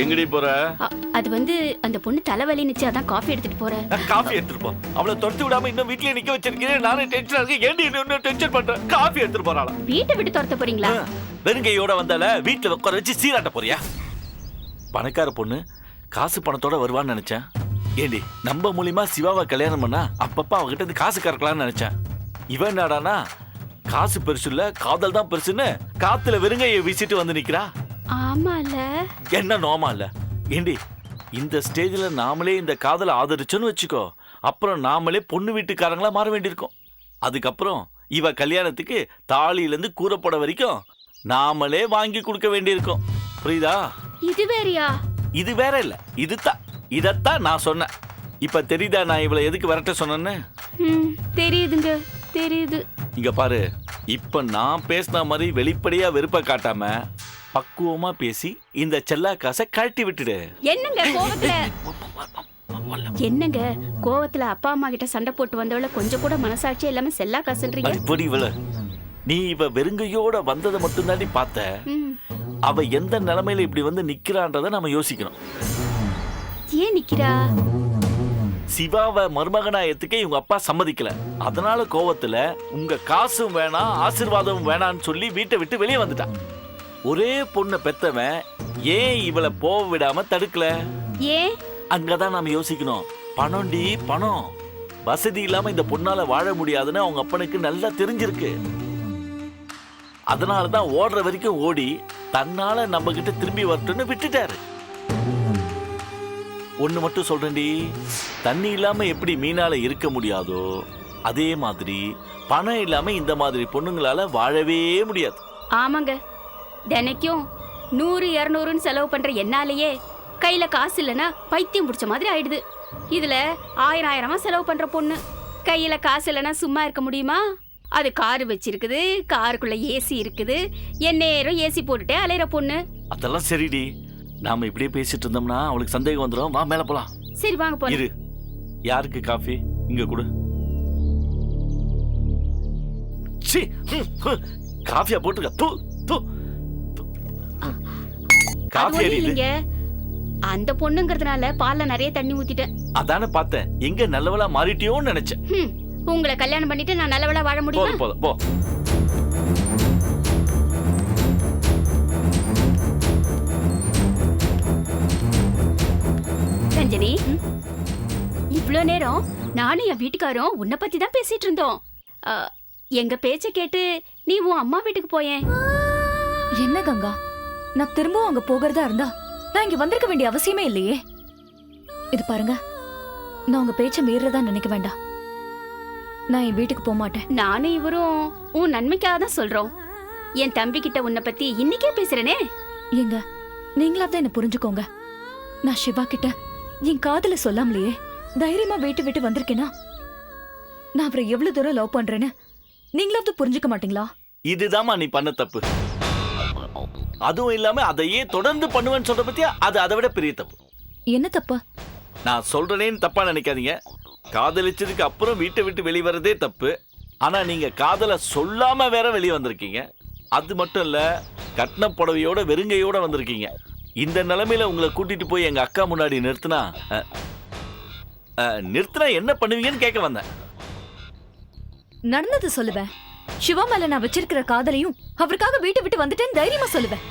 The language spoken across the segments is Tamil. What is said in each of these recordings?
எங்கடி போற? அது வந்து அந்த பொண்ணு தலைவலினுச்சு, அதான் காஃபி எடுத்துட்டு போறேன். காஃபி எடுத்துட்டு போ. அவளை துரத்தி விடாம இன்னும் வீட்லயே நிக்க வச்சிருக்கேன். நானே டென்ஷனா இருக்கேன். ஏன்டி இன்னும் டென்ஷன் பண்ற? காஃபி எடுத்துட்டு போறாளா? வீட்டை விட்டு துரத்த போறீங்களா? வெறுங்கையோட வந்தால வீட்டுல உட்கார வச்சு சீராட்ட போறியா? பணக்கார பொண்ணு காசு பணத்தோட வருவான்னு நினைச்சேன். ஏண்டி நம்ம மூலியமா சிவாவை கல்யாணம் பண்ணா அப்பப்ப அவகிட்ட இருந்து காசு கறக்கலாம்னு நினைச்சேன். இவன் என்னடானா காசு பெருசு இல்ல காதல் தான் பெருசுன்னு காத்துல வெறுங்கையை வீசிட்டு வந்து நிக்கிறா. ஆமால. என்ன நோமா இல்ல? ஏண்டி இந்த ஸ்டேஜ்ல நாமளே இந்த காதலை ஆதரிச்சோன்னு வச்சுக்கோ, அப்புறம் நாமளே பொண்ணு வீட்டுக்காரங்களா மாற வேண்டியிருக்கும். அதுக்கப்புறம் இவ கல்யாணத்துக்கு தாலியில இருந்து கூறப்பட வரைக்கும் நாமளே வாங்கி கொடுக்க வேண்டியிருக்கும். புரியுதா? இது வேறயா? இது வேற இல்ல, இதுதான். இதத்தான் நான் சொன்னேன். இப்ப தெரியுதா நான் இவளை எதுக்கு விரட்ட சொன்னேன்னு? தெரியுதுங்க, தெரியுது. இங்க பாரு, இப்ப நான் பேசின மாதிரி வெளிப்படையா வெறுப்ப காட்டாம பக்குவமா பேசி இந்த செல்லா காசை கழட்டி விட்டுடு. என்னங்க கோவத்துல என்னங்க கோவத்துல அப்பா அம்மா கிட்ட சண்டை போட்டு வந்தவள கொஞ்சம் கூட மனசாட்சியே இல்லாம செல்லா காசுன்றீங்க. இப்படி இவள நீ இவ வெறுங்கையோட வந்ததை மட்டும் தாண்டி பார்த்த. அவ எந்த நிலைமையில இப்படி வந்து நிக்கிறான்றத நாம யோசிக்கணும். ஏன் நிக்கிறா? சிவாவை மருமகனா ஏத்துக்க இவங்க அப்பா சம்மதிக்கல. அதனால கோவத்துல உங்க காசும் வேணாம் ஆசீர்வாதமும் வேணான்னு சொல்லி வீட்டை விட்டு வெளியே வந்துட்டான். ஒரே பொண்ணை பெத்தவன் ஏன் இவளை போக விடாம தடுக்கல? ஏன்? அங்கதான் நாம யோசிக்கணும். பணம்டி பணம். வசதி இல்லாம இந்த பொண்ணால வாழ முடியாதுன்னு அவங்க அப்பனுக்கு நல்லா தெரிஞ்சிருக்கு. அதனாலதான் ஓடுற வரைக்கும் ஓடி தன்னால நம்ம கிட்ட திரும்பி வரட்டும்னு விட்டுட்டாரு. ஒண்ணு மட்டும் சொல்றேன்டி, தண்ணி இல்லாம எப்படி மீனால இருக்க முடியாதோ அதே மாதிரி பணம் இல்லாம இந்த மாதிரி பொண்ணுங்களால வாழவே முடியாது. ஆமாங்க, தினைக்கும் 100-200 செலவு பண்ற என்னாலேயே கையில காசு இல்லைன்னா பைத்தியம் பிடிச்ச மாதிரி ஆயிடுது. இதுல 1000-1000 செலவு பண்ற பொண்ணு கையில காசு இல்லைன்னா சும்மா இருக்க முடியுமா? அது காரு வச்சிருக்குது, காருக்குள்ள ஏசி இருக்குது, எந்நேரம் ஏசி போட்டுட்டே அலையிற பொண்ணு. அதெல்லாம் சரிடி, நாம இப்படியே பேசிட்டு இருந்தோம்னா அவளுக்கு சந்தேகம் வந்துடும். வா மேல போலாம். சரி வாங்க போலாம். இரு, யாருக்கு காஃபி? இங்க கொடு. காஃபியா போட்டுக்க. தூ தூ காஃபி இல்லைங்க, அந்த பொண்ணுங்கிறதுனால பால்ல நிறைய தண்ணி ஊத்திட்டேன். அதானே பார்த்தேன். எங்க நல்லவளா மாறிட்டியோன்னு நினைச்சேன். உங்களை கல்யாணம் பண்ணிட்டு நான் நல்லவளா வாழ முடியுமா? போதும் போ. ரஞ்சனி, இவ்ளோ நேரம் நானும் என் வீட்டுக்காரும் உன்னை பத்தி தான் பேசிட்டு இருந்தோம். எங்க பேச்ச கேட்டு நீ உன் அம்மா வீட்டுக்கு போயேன். என்ன கங்கா, நான் திரும்பவும் அங்க போகிறதா இருந்தா நான் இங்க வந்திருக்க வேண்டிய அவசியமே இல்லையே. இது பாருங்க, நான் உங்க பேச்ச மீறதா நினைக்க வேண்டாம். நான் என் வீட்டுக்கு போக மாட்டேன். நானும் இவரும் உன் நன்மைக்காக தான் சொல்றோம். என் தம்பி கிட்ட உன்னை பத்தி இன்னைக்கே பேசுறேனே. ஏங்க, நீங்களாவது என்ன புரிஞ்சுக்கோங்க. நான் சிவா கிட்ட என் காதல சொல்லாமலையே தைரியமா வீட்டு விட்டு வந்திருக்கேனா, நான் அவரை எவ்வளவு தூரம் லவ் பண்றேன்னு நீங்களாவது புரிஞ்சுக்க மாட்டீங்களா? இதுதாம்மா நீ பண்ண தப்பு. அதுவும் இல்லாம அதையே தொடர்ந்து பண்ணுவேன்னு சொல்ற பத்தியா, அது அதை விட பெரிய தப்பு. என்ன தப்பு? நான் சொல்றேன்னு தப்பா நினைக்காதீங்க. காதலிச்சதுக்கு அப்புறம் வீட்டை விட்டு வெளியே வரதே தப்பு. ஆனா நீங்க காதல சொல்லாம வேற வெளியே வந்திருக்கீங்க. அது மட்டும் இல்ல, கட்டின புடவையோட வெறுங்கையோட வந்திருக்கீங்க. இந்த நிலைமையில உங்களை கூட்டிட்டு போய் எங்க அக்கா முன்னாடி நிறுத்தினா என்ன பண்ணுவீங்கன்னு கேட்க வந்தேன். நடந்தது சொல்லுவேன். சிவா மேல நான் வச்சிருக்கிற காதலையும் அவருக்காக வீட்டை விட்டு வந்துட்டேன்னு தைரியமா சொல்லுவேன்.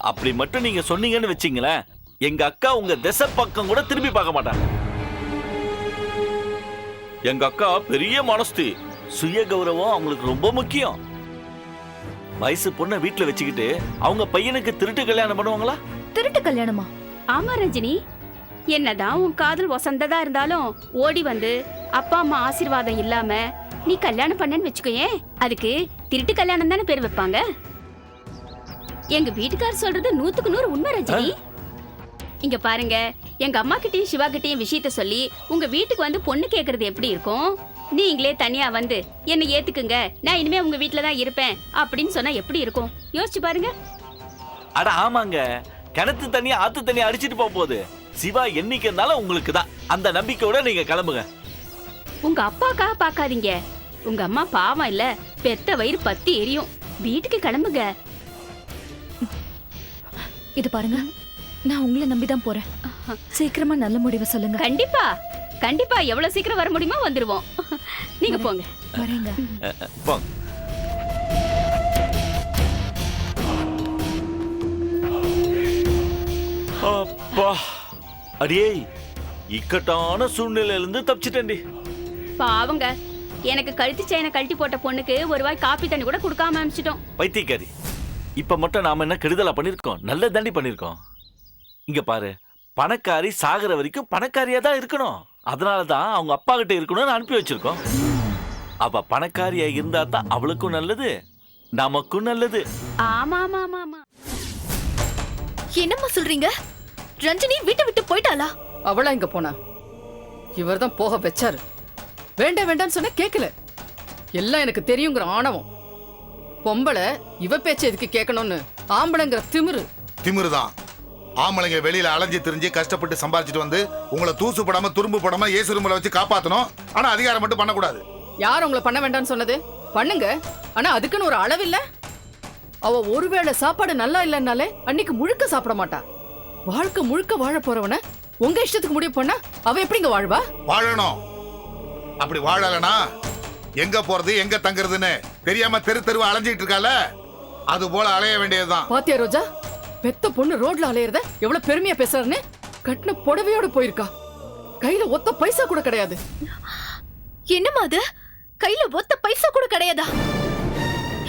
அப்படி மட்டும் நீங்க சொன்னீங்கன்னு வச்சீங்களேன், எங்க அக்கா உங்க திசை பக்கம் கூட திரும்பி பார்க்க மாட்டாங்க. எங்க அக்கா பெரிய மனஸ்தி, சுய கௌரவம் அவங்களுக்கு ரொம்ப முக்கியம். வயசு பொண்ணை வீட்டுல வச்சுக்கிட்டு அவங்க பையனுக்கு திருட்டு கல்யாணம் பண்ணுவாங்களா? திருட்டு கல்யாணமா? ஆமா ரஞ்சினி, என்னதான் உன் காதல் வசந்ததா இருந்தாலும் ஓடி வந்து அப்பா அம்மா ஆசீர்வாதம் இல்லாம நீ கல்யாணம் பண்ணன்னு வச்சுக்கோயேன், அதுக்கு திருட்டு கல்யாணம் தானே பேர் வைப்பாங்க. எங்க வீட்டுக்காரர் சொல்றது 100% உண்மை ரஞ்சினி. இங்க பாருங்க, எங்க அம்மா கிட்டயும் சிவா கிட்டயும் விஷயத்த சொல்லி உங்க வீட்டுக்கு வந்து பொண்ணு கேக்குறது எப்படி இருக்கும்? நீங்களே தனியா வந்து என்ன ஏத்துக்குங்க, நான் இனிமே உங்க வீட்டுல தான் இருப்பேன் அப்படின்னு சொன்னா எப்படி இருக்கும்? யோசிச்சு பாருங்க. அட ஆமாங்க, கிணத்து தண்ணி ஆத்து தண்ணி அடிச்சிட்டு போகுது. சிவா என்னைக்கு இருந்தாலும் உங்களுக்கு தான். அந்த நம்பிக்கையோட நீங்க கிளம்புங்க. உங்க அப்பாக்காக பாக்காதீங்க. உங்க அம்மா பாவம் இல்ல, பெத்த வயிறு பத்தி எரியும். வீட்டுக்கு கிளம்புங்க. இது பாருங்க, நான் உங்களை நம்பிதான் போறேன். சீக்கிரமா நல்ல முடிவை சொல்லுங்க. கண்டிப்பா கண்டிப்பா எவ்வளவு சீக்கிரம் வர முடியுமோ வந்துருவோம். நீங்க போங்க. வரேங்க. போங்க. அப்பா, அடியே இக்கட்டான சூழ்நிலையில இருந்து தப்பிச்சிட்டேன்டி. பாவங்க, எனக்கு கழுத்து செயினை கழட்டி போட்ட பொண்ணுக்கு ஒரு வாய் காப்பி தண்ணி கூட கொடுக்காம அனுப்பிச்சிட்டோம். பைத்தியக்காரி, இப்ப மட்டும் நாம என்ன கெடுதலா பண்ணிருக்கோம்? நல்ல தாண்டி பண்ணிருக்கோம். இங்க பாரு, பணக்காரி சாகுற வரைக்கும் பணக்காரியா தான் இருக்கணும். அதனாலதான் அவங்க அப்பா கிட்ட இருக்கணும்னு அனுப்பி வச்சிருக்கோம். அவ பணக்காரியா இருந்தா தான் அவளுக்கும் நல்லது, நமக்கும் நல்லது. ஆமா ஆமா ஆமா ஆமா. என்னம்மா சொல்றீங்க? ரஞ்சினி வீட்டை விட்டு போயிட்டாளா? அவளா இங்க போனா? இவர்தான் போக வச்சாரு. வேண்டாம் வேண்டாம்னு சொன்ன கேக்கல. எல்லாம் எனக்கு தெரியுங்கிற ஆணவம். பொம்பளை இவ பேச்ச எதுக்கு கேட்கணும்னு ஆம்பளைங்கிற திமிருதான். ஆம்பளைங்க வெளியில அலைஞ்சு திரிஞ்சு கஷ்டப்பட்டு சம்பாதிச்சுட்டு வந்து உங்களை தூசு போடாம துரும்பு போடாம ஏசு ரூம்ல வச்சு காப்பாத்தணும். ஆனா அதிகாரம் மட்டும் பண்ணக்கூடாது. யார் உங்களை பண்ண வேண்டாம்னு சொன்னது? பண்ணுங்க, ஆனா அதுக்குன்னு ஒரு அளவு இல்ல. அவ ஒருவேளை சாப்பாடு நல்லா இல்லைன்னாலே அன்னைக்கு முழுக்க சாப்பிட மாட்டா. வாழ்க்கை முழுக்க வாழ போறவன உங்க இஷ்டத்துக்கு முடிவு பண்ணா அவ எப்படிங்க வாழ்வா? வாழணும். அப்படி வாழலனா எங்க போறது எங்க தங்குறதுன்னு தெரியாம தெரு தெருவா அலைஞ்சிட்டு இருக்கால, அது போல அலைய வேண்டியதுதான். பாத்தியா ரோஜா, பெத்த பொண்ணு ரோட்ல அலையறத எவ்வளவு பெருமையா பேசுறாருன்னு. கட்டின புடவையோட போயிருக்கா. கையில ஒத்த பைசா கூட கிடையாது. என்னம்மா அது? கையில ஒத்த பைசா கூட கிடையாதா?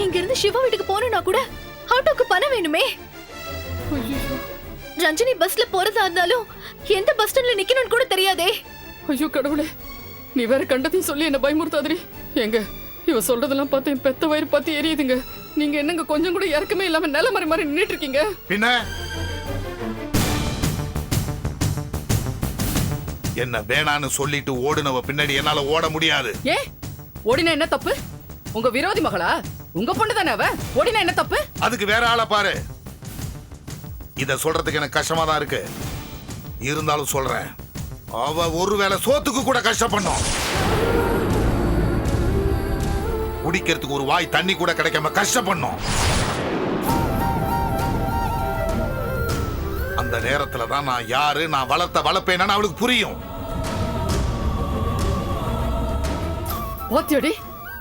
இங்க இருந்து சிவா வீட்டுக்கு போகணும்னா கூட ஆட்டோக்கு பணம் வேணுமே. ரஞ்சினி பஸ்ல போறதா இருந்தாலும் எந்த பஸ் ஸ்டாண்ட்ல நிக்கணும்னு கூட தெரியாதே. ஐயோ கடவுளே, நீ வேற கண்டதையும் சொல்லி என்ன பயமுறுத்தாதரி. எங்க இவ சொல்றதெல்லாம் பார்த்து என் பெத்த வயிறு பார்த்து எரியுதுங்க. நீங்க என்னங்க கொஞ்சம் கூட இறக்கமே இல்லாம நில மாதிரி நின்னுட்டு இருக்கீங்க? பின்ன என்ன வேணான்னு சொல்லிட்டு ஓடுனவ பின்னாடி என்னால ஓட முடியாது. ஏ ஓடினா என்ன தப்பு? உங்க விரோதி மகளா? உங்க பொண்ணு தானே அவ. ஓடினா என்ன தப்பு? அதுக்கு வேற ஆளை பாரு. இத சொல்றதுக்கு எனக்கு கஷ்டமா தான் இருக்கு. இருந்தாலும் சொல்றேன், அவ ஒருவேளை சோத்துக்கு கூட கஷ்டப்படும். குடிக்கிறதுக்கு ஒரு வாய் தண்ணி கூட கிடைக்காம கஷ்டப்படும். அந்த நேரத்துல தான் நான் யாரு, நான் வளர்த்த வளர்ப்பேன்னு அவளுக்கு புரியும். பாத்தியாடி,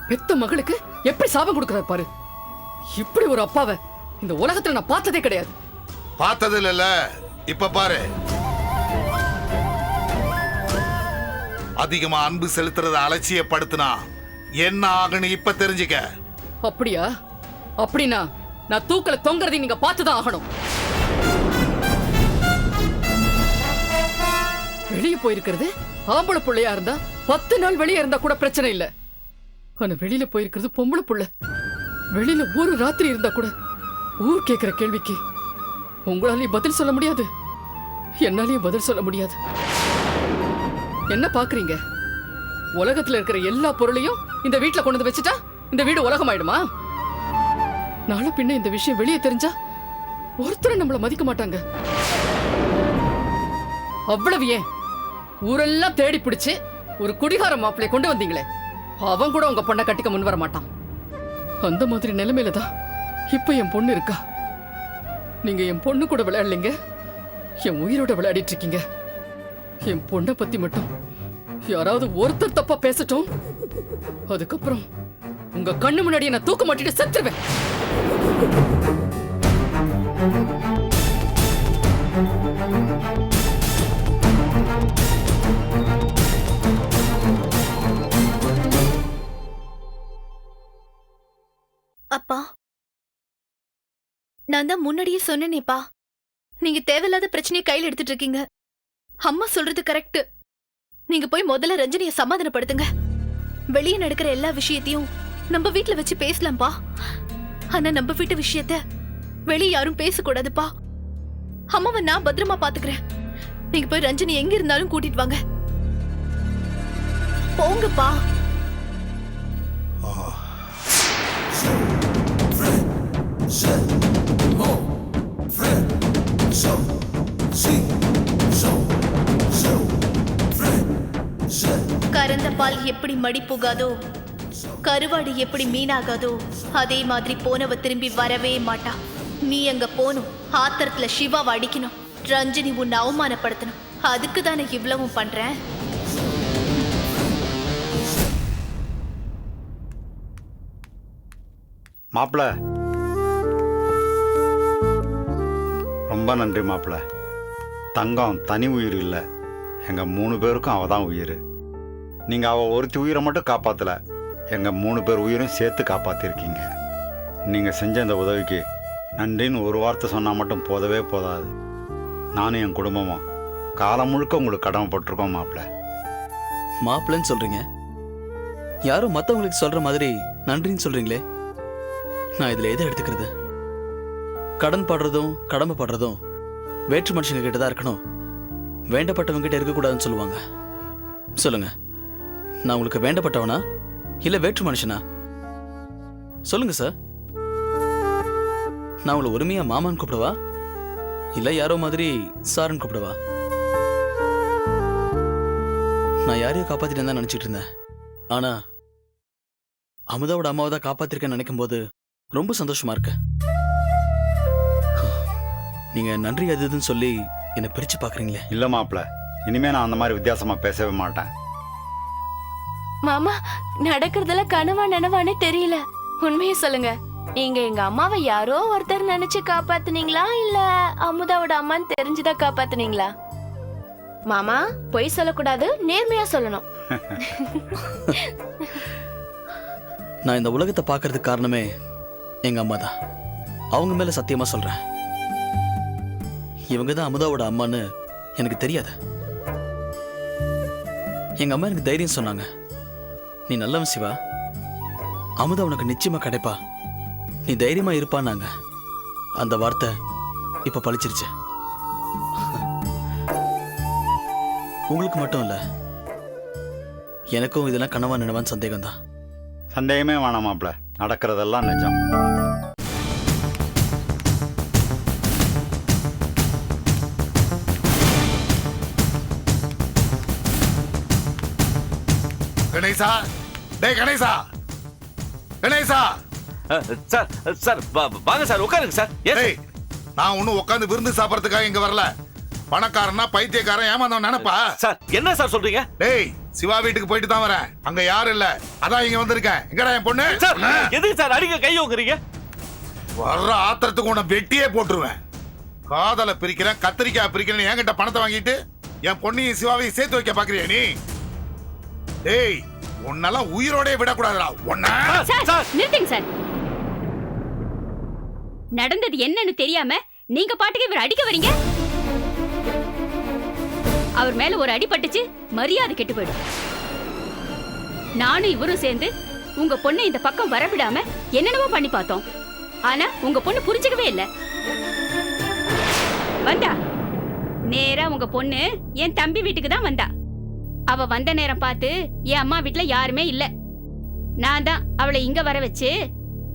பெத்த மகளுக்கு எப்படி சாபம் கொடுக்கறாரு பாரு. இப்படி ஒரு அப்பாவை இந்த உலகத்துல நான் பார்த்ததே கிடையாது. பார்த்தது இல்ல, இப்ப பாரு. அதிகமா அன்பு செலுத்துறத அலட்சியப்படுத்தினா என்ன ஆகுன்னு இப்ப தெரிஞ்சுக்க. அப்படியா? அப்படின்னா நான் தூக்கல தொங்குறதை நீங்க பார்த்துதான் ஆகணும். வெளியே போயிருக்கிறது ஆம்பளை புள்ளையா இருந்தா 10 நாள் வெளியே இருந்தா கூட பிரச்சனை இல்ல. ஆனா வெளியில போயிருக்கிறது பொம்பளை புள்ள. வெளியில ஒரு ராத்திரி இருந்தா கூட ஊர் கேக்குற கேள்விக்கு உங்களாலையும் பதில் சொல்ல முடியாது, என்னாலையும் பதில் சொல்ல முடியாது. என்ன பாக்குறீங்க? உலகத்துல இருக்கிற எல்லா பொருளையும் இந்த வீட்டுல கொண்டு வந்து வச்சுட்டா இந்த வீடு உலகம் ஆயிடுமா? நாளை பின்ன இந்த விஷயம் வெளியே தெரிஞ்சா ஒருத்தரை நம்மள மதிக்க மாட்டாங்க. அவ்வளவு ஏன், ஊரெல்லாம் தேடி பிடிச்சு ஒரு குடிகார மாப்பிளைய கொண்டு வந்தீங்களே, அவன் கூட உங்க பொண்ணை கட்டிக்க முன் வர மாட்டான். அந்த மாதிரி நிலைமையில தான் இப்ப என் பொண்ணு இருக்கா. நீங்க என் பொண்ணு கூட விளையாடலீங்க, என் உயிரோட விளையாடிட்டு இருக்கீங்க. என் பொண்ணை பத்தி மட்டும் யாராவது ஒருத்தர் தப்பா பேசட்டும், அதுக்கப்புறம் உங்க கண்ணு முன்னாடி நான் தூக்க மாட்டிட்டு செத்துருவேன். அப்பா, நான் தான் முன்னாடியே சொன்னேனேப்பா, நீங்க தேவையில்லாத பிரச்சனையை கையில் எடுத்துட்டு இருக்கீங்க. அம்மா சொல்றது கரெக்ட். நீங்க போய் முதல்ல ரஞ்சினியை சமாதானப்படுத்துங்க. வெளியே நடக்கிற எல்லா விஷயத்தையும் நம்ம வீட்டுல வச்சு பேசலாம்பா. ஆனா நம்ம வீட்டு விஷயத்த வெளியே யாரும் பேசக்கூடாதுப்பா. அம்மாவை நான் பத்திரமா பாத்துக்கிறேன். நீங்க போய் ரஞ்சினி எங்க இருந்தாலும் கூட்டிட்டு வாங்க. போங்கப்பா. கறந்த பால் எப்படி மடி போகாதோ, கருவாடு எப்படி மீனாகாதோ, அதே மாதிரி போனவ திரும்பி வரவே மாட்டா. நீ அங்க போகணும், ஆத்திரத்துல சிவாவை அடிக்கணும், ரஞ்சினி உன்னை அவமானப்படுத்தணும். அதுக்கு தானே இவ்வளவும் பண்றேன். மாப்பிள, ரொம்ப நன்றி மாப்பிள. தங்கம் தனி உயிர் இல்லை, எங்கள் 3 பேருக்கும் அவள் தான் உயிர். நீங்கள் அவள் ஒருத்தி உயிரை மட்டும் காப்பாற்றல, எங்கள் 3 பேர் உயிரும் சேர்த்து காப்பாற்றிருக்கீங்க. நீங்கள் செஞ்ச இந்த உதவிக்கு நன்றின்னு ஒரு வார்த்தை சொன்னால் மட்டும் போதவே போதாது. நானும் என் குடும்பமும் காலம் முழுக்க உங்களுக்கு கடமைப்பட்டிருக்கோம் மாப்பிள. மாப்பிள்ளைன்னு சொல்றீங்க, யாரும் மற்றவங்களுக்கு சொல்ற மாதிரி நன்றின்னு சொல்றீங்களே. நான் இதில் எதை எடுத்துக்கிறது? கடன் படுறதும் கடமைப்படுறதும் வேற்று மனுஷங்க கிட்ட தான் இருக்கணும், வேண்டப்பட்டவங்க கிட்ட இருக்கக்கூடாதுன்னு சொல்லுவாங்க. சொல்லுங்க, நான் உங்களுக்கு வேண்டப்பட்டவனா இல்லை வேற்று மனுஷனா? சொல்லுங்க சார். நான் உங்களை உரிமையா மாமான்னு கூப்பிடவா இல்லை யாரோ மாதிரி சாருன்னு கூப்பிடவா? நான் யாரையோ காப்பாத்திட்டேன்னு தான் நினச்சிட்டு இருந்தேன். ஆனா அமுதாவோட அம்மாவை தான் காப்பாத்திருக்கேன்னு நினைக்கும் போது ரொம்ப சந்தோஷமா இருக்கு. நீங்க நன்றி அது இதுன்னு சொல்லி என்னை பிரிச்சு பாக்குறீங்களே. இல்லை மாப்பிள, இனிமே நான் அந்த மாதிரி வித்தியாசமாக பேசவே மாட்டேன். மாமா, நடக்கிறதுல கனவா நனவானே தெரியல. உண்மையை சொல்லுங்க, நீங்க எங்க அம்மாவை யாரோ ஒருத்தர் நினைச்சு காப்பாத்துனீங்களா இல்ல அமுதாவோட அம்மான்னு தெரிஞ்சுதான் காப்பாத்துனீங்களா? மாமா, பொய் சொல்லக்கூடாது, நேர்மையா சொல்லணும். நான் இந்த உலகத்தை பார்க்கறதுக்கு காரணமே எங்க அம்மா தான். அவங்க மேல சத்தியமா சொல்றேன், இவங்க தான் அமுதாவோட அம்மான்னு எனக்கு தெரியாது. எங்க அம்மா எனக்கு தைரியம் சொன்னாங்க. நீ நல்லவன் சிவா, அமுதா உனக்கு நிச்சயமா கிடைப்பா, நீ தைரியமா இருப்பான்னாங்க. அந்த வார்த்தை இப்ப பழிச்சிருச்சு. உங்களுக்கு மட்டும் இல்ல, எனக்கும் இதெல்லாம் கனவா நினைவான்னு சந்தேகம் தான். சந்தேகமே வேணாம் மாப்பிள, நடக்கிறதெல்லாம் நிஜம். கணேசா, டேய் கணேசா, கணேசா. சார் சார் வாங்க சார், உட்காருங்க சார். டேய், நான் ஒன்னும் உட்காந்து விருந்து சாப்பிடறதுக்காக இங்க வரல. பணக்காரனா பைத்தியக்காரன் ஏமாந்தவன் நினைப்பா? சார் என்ன சார் சொல்றீங்க? டேய், சிவா வீட்டுக்கு போயிட்டு தான் வரேன். அங்க யாரும் இல்ல, அதான் இங்க வந்திருக்கேன். எங்கடா என் பொண்ணு? சார் எதுக்கு சார் அடிக்க கை ஓங்குறீங்க? வர்ற ஆத்திரத்துக்கு உன்னை வெட்டியே போட்டுருவேன். காதலை பிரிக்கிறேன், கத்திரிக்காய் பிரிக்கிறேன், என்கிட்ட பணத்தை வாங்கிட்டு என் பொண்ணையும் சிவாவையும் சேர்த்து வைக்க பாக்குறியா நீ? டேய், உன்னெல்லாம் உயிரோட விடக்கூடாதுடா. சார் நிறுத்துங்க சார். நடந்தது என்னன்னு தெரியாம நீங்க பாட்டுக்கு இவர் அடிக்க வரீங்க. அவர் மேல ஒரு அடி பட்டுச்சு, மரியாதை கெட்டு போயிடும். நானும் இவரும் சேர்ந்து உங்க பொண்ணை இந்த பக்கம் வரவிடாம என்னென்னவோ பண்ணி பார்த்தோம். ஆனா உங்க பொண்ணு புரிஞ்சுக்கவே இல்ல. வந்தா நேரா உங்க பொண்ணு என் தம்பி வீட்டுக்கு தான் வந்தா. அவ வந்த நேரம் பார்த்து என் அம்மா வீட்டுல யாருமே இல்ல. நான் தான் அவளை இங்க வர வச்சு,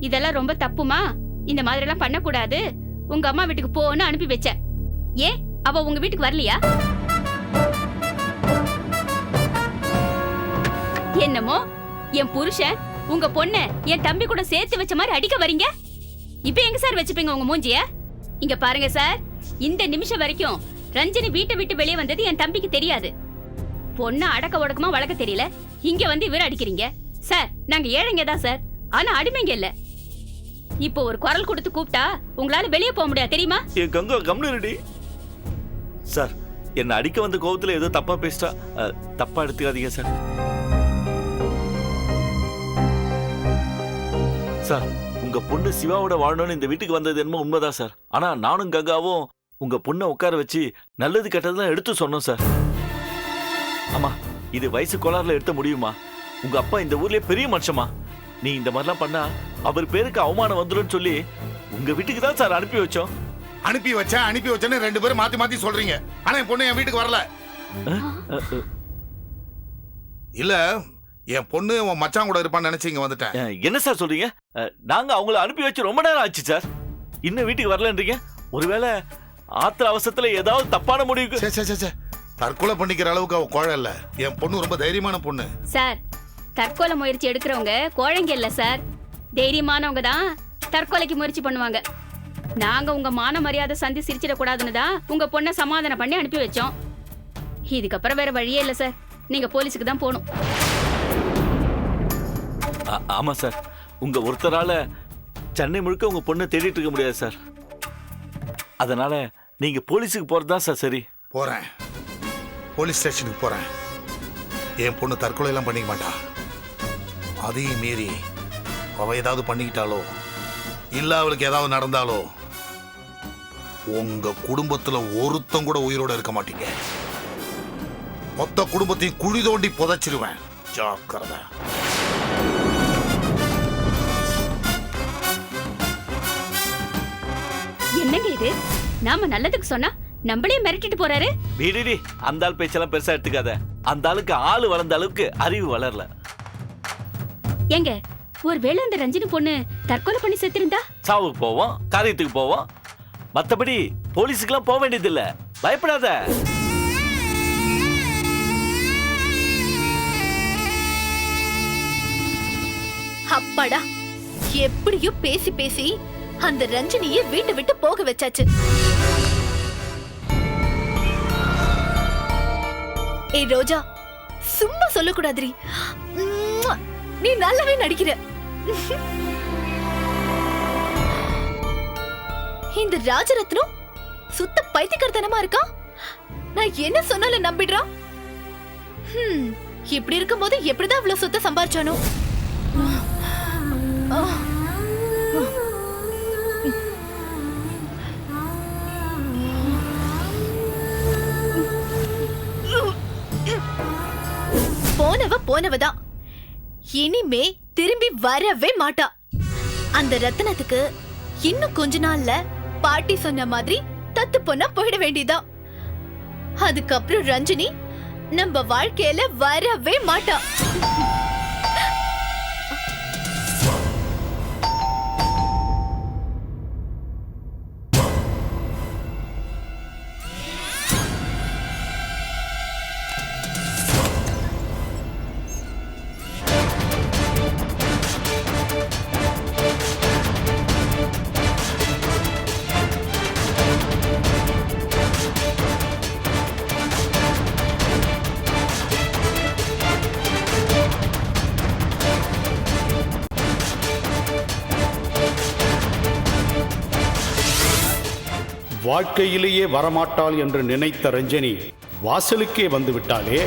இதெல்லாம் ரொம்ப தப்புமா, இந்த மாதிரி எல்லாம் பண்ணக்கூடாது, உங்க அம்மா வீட்டுக்கு போன்னு அனுப்பி வச்சேன். ஏன் அவ உங்க வீட்டுக்கு வரலையா? என்னமோ என் புருஷன் உங்க பொண்ண என் தம்பி கூட சேர்த்து வச்ச மாதிரி அடிக்க வரீங்க. இப்ப எங்க சார் வச்சுப்பீங்க உங்க மூஞ்சிய? இங்க பாருங்க சார், இந்த நிமிஷம் வரைக்கும் ரஞ்சினி வீட்டை விட்டு வெளியே வந்தது என் தம்பிக்கு தெரியாது. பொண்ணு அடக்க ஒடக்கமா வளர்க்க தெரியல, இங்க வந்து இவரை அடிக்கிறீங்க. சார் நாங்க ஏழைங்க தான் சார், ஆனா அடிமைங்க இல்ல. இப்போ ஒரு குரல் கொடுத்து கூப்பிட்டா உங்களால வெளியே போக முடியாது தெரியுமா? என் கங்கா கம்னு சார், என்ன அடிக்க வந்த கோவத்துல ஏதோ தப்பா பேசிட்டா தப்பா எடுத்துக்காதீங்க சார். சார், உங்க பொண்ணு சிவாவோட வாழணும்னு இந்த வீட்டுக்கு வந்தது என்னமோ உண்மைதான் சார். ஆனா நானும் கங்காவும் உங்க பொண்ணை உட்கார வச்சு நல்லது கெட்டதுதான் எடுத்து சொன்னோம் சார். ஆமா, இது வயசு கோளாறுல எடுத்த முடியுமா? உங்க அப்பா இந்த ஊர்லயே பெரிய மனுஷமா. நீ இந்த மாதிரிலாம் பண்ணா அவர் பேருக்கு அவமானம் வந்துடும் சொல்லி உங்க வீட்டுக்கு தான் சார் அனுப்பி வச்சோம். அனுப்பி வச்சேன்னு 2 பேரும் மாத்தி மாத்தி சொல்றீங்க. ஆனா என் பொண்ணு என் வீட்டுக்கு வரல. இல்ல, என் பொண்ணு உன் மச்சான் கூட இருப்பான்னு நினைச்சு இங்க வந்துட்டேன். என்ன சார் சொல்றீங்க? நாங்க அவங்கள அனுப்பி வச்சு ரொம்ப நேரம் ஆச்சு சார், இன்னும் வீட்டுக்கு வரலன்றீங்க. ஒருவேளை ஆத்திர அவசரத்துல ஏதாவது தப்பான முடிவுக்கு தற்கொலை பண்ணிக்கிற அளவுக்கு அவ கோழை இல்ல. என் பொண்ணு ரொம்ப தைரியமான பொண்ணு சார். தற்கொலை முயற்சி எடுக்கிறவங்க கோழைங்க இல்ல சார், தைரியமானவங்க தான் தற்கொலைக்கு முயற்சி பண்ணுவாங்க. நாங்க உங்க மான மரியாதை சந்தி சிரிச்சிடக்கூடாதுன்னு தான் உங்க பொண்ணை சமாதானம் பண்ணி அனுப்பி வச்சோம். இதுக்கப்புறம் வேற வழியே இல்லை சார். நீங்க போலீஸுக்கு தான் போகணும். ஆமா சார், உங்க ஒருத்தரால சென்னை முழுக்க உங்க பொண்ணை தேடிட்டு இருக்க முடியாது சார். அதனால நீங்க போலீஸுக்கு போறது தான் சார் சரி. போறேன், போலீஸ் ஸ்டேஷனுக்கு போறேன். என் பொண்ணு தற்கொலை எல்லாம் பண்ணிக்க மாட்டா. அதையும் மீறி அவ ஏதாவது பண்ணிக்கிட்டாலோ இல்ல அவளுக்கு ஏதாவது நடந்தாலோ உங்க குடும்பத்துல ஒருத்தம் கூட உயிரோட இருக்க மாட்டீங்க. மொத்த குடும்பத்தையும் குழி தோண்டி புதைச்சிருவேன். ஜாக்கிரதை. என்னங்க இது? நாம நல்லதுக்கு சொன்னா நம்மளே மிரட்டிட்டு போறாரு. வீடு அந்த ஆள் பேச்செல்லாம் பெருசா எடுத்துக்காத. அந்த ஆளுக்கு ஆளு வளர்ந்த அளவுக்கு அறிவு வளரல. ஏங்க, ஒருவேளை அந்த ரஞ்சினி பொண்ணு தற்கொலை பண்ணி செத்திருந்தா? சாவுக்கு போவோம், காரியத்துக்கு போவோம். மத்தபடி போலீஸுக்கெல்லாம் போக வேண்டியதில்ல. பயப்படாத. அப்பாடா, எப்படியோ பேசி பேசி அந்த ரஞ்சினியை வீட்டை விட்டு போக வச்சாச்சு. ஏய் ரோஜா, சும்மா சொல்லக்கூடாதுரி. நீ நல்லாவே நடிக்கிற. இந்த ராஜரத்னம் சுத்த பைத்தியக்காரத்தனமா இருக்கா. நான் என்ன சொன்னாலும் நம்பிடுறான். இப்படி இருக்கும்போது எப்படிதான் இவ்வளவு சொத்தை சம்பாரிச்சானோ? போனவதான் இனிமே திரும்பி வரவே மாட்டா. அந்த ரத்தினத்துக்கு இன்னும் கொஞ்ச நாள்ல பாட்டி சொன்ன மாதிரி தத்து பொண்ணா போயிட வேண்டியதா. அதுக்கப்புறம் ரஞ்சினி நம்ம வாழ்க்கையில வரவே மாட்டா. வாழ்க்கையிலேயே வரமாட்டாள் என்று நினைத்த ரஞ்சனி வாசலுக்கே வந்து விட்டாளே.